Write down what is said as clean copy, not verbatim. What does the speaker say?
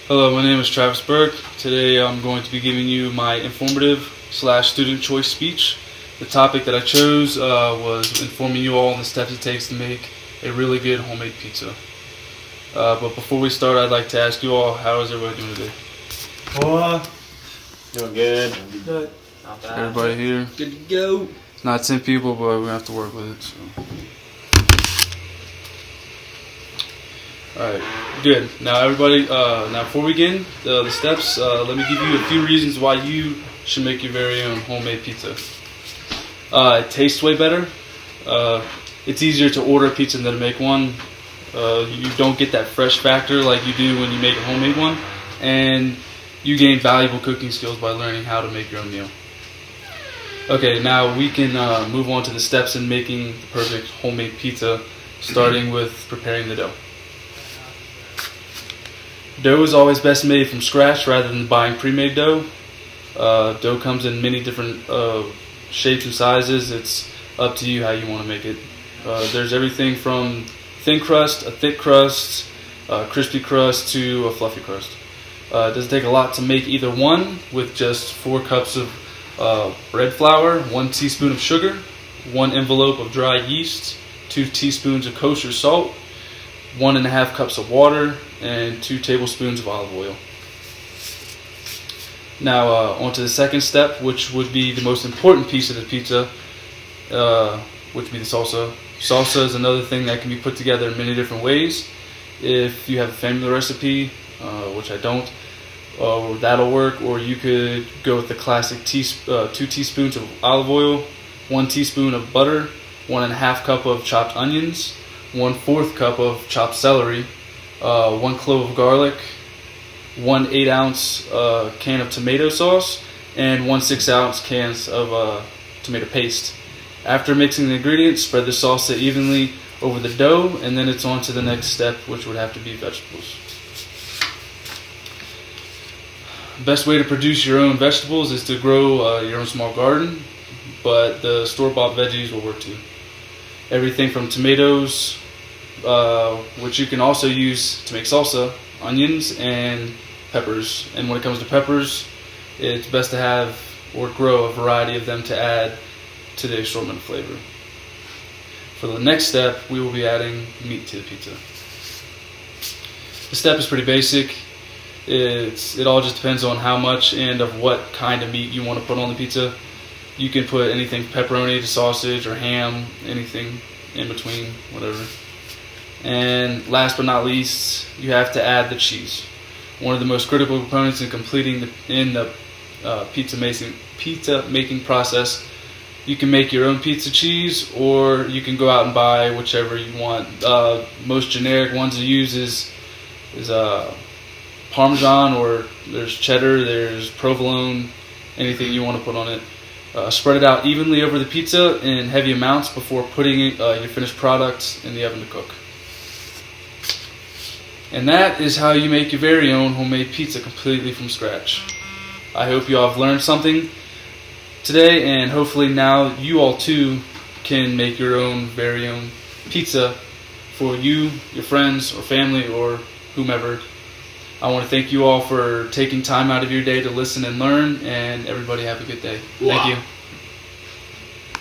Hello, my name is Travis Burke. Today I'm going to be giving you my informative/student choice speech. The topic that I chose was informing you all on the steps it takes to make a really good homemade pizza. But before we start, I'd like to ask you all, how is everybody doing today? Doing good. Good. Not bad. Everybody here? Good to go. It's not 10 people, but we're going to have to work with it. So. Alright, good. Now everybody, now before we begin the steps, let me give you a few reasons why you should make your very own homemade pizza. It tastes way better. It's easier to order a pizza than to make one. You don't get that fresh factor like you do when you make a homemade one. And you gain valuable cooking skills by learning how to make your own meal. Okay, now we can move on to the steps in making the perfect homemade pizza, starting with preparing the dough. Dough is always best made from scratch rather than buying pre-made dough. Dough comes in many different shapes and sizes. It's up to you how you want to make it. There's everything from thin crust, a thick crust, a crispy crust, to a fluffy crust. It doesn't take a lot to make either one, with just 4 cups of bread flour, 1 teaspoon of sugar, 1 envelope of dry yeast, 2 teaspoons of kosher salt, 1.5 cups of water, and 2 tablespoons of olive oil. Now on to the second step, which would be the most important piece of the pizza, which would be the salsa. Salsa is another thing that can be put together in many different ways. If you have a family recipe, which I don't, that'll work. Or you could go with the classic 2 teaspoons of olive oil, 1 teaspoon of butter, 1.5 cup of chopped onions, 1/4 cup of chopped celery, 1 clove of garlic, 1 8-ounce can of tomato sauce, and 1 6-ounce can of tomato paste. After mixing the ingredients, spread the salsa evenly over the dough, and then it's on to the next step, which would have to be vegetables. Best way to produce your own vegetables is to grow your own small garden, but the store-bought veggies will work too. Everything from tomatoes, which you can also use to make salsa, onions, and peppers. And when it comes to peppers, it's best to have or grow a variety of them to add to the assortment of flavor. For the next step, we will be adding meat to the pizza. The step is pretty basic. It all just depends on how much and of what kind of meat you want to put on the pizza. You can put anything pepperoni to sausage or ham, anything in between, whatever. And last but not least, you have to add the cheese. One of the most critical components in completing the pizza making process. You can make your own pizza cheese, or you can go out and buy whichever you want. Most generic ones to use is Parmesan, or there's cheddar, there's provolone, anything you want to put on it. Spread it out evenly over the pizza in heavy amounts before putting your finished product in the oven to cook. And that is how you make your very own homemade pizza completely from scratch. I hope you all have learned something today, and hopefully now you all too can make your own very own pizza for you, your friends, or family, or whomever. I want to thank you all for taking time out of your day to listen and learn, and everybody have a good day. Thank you.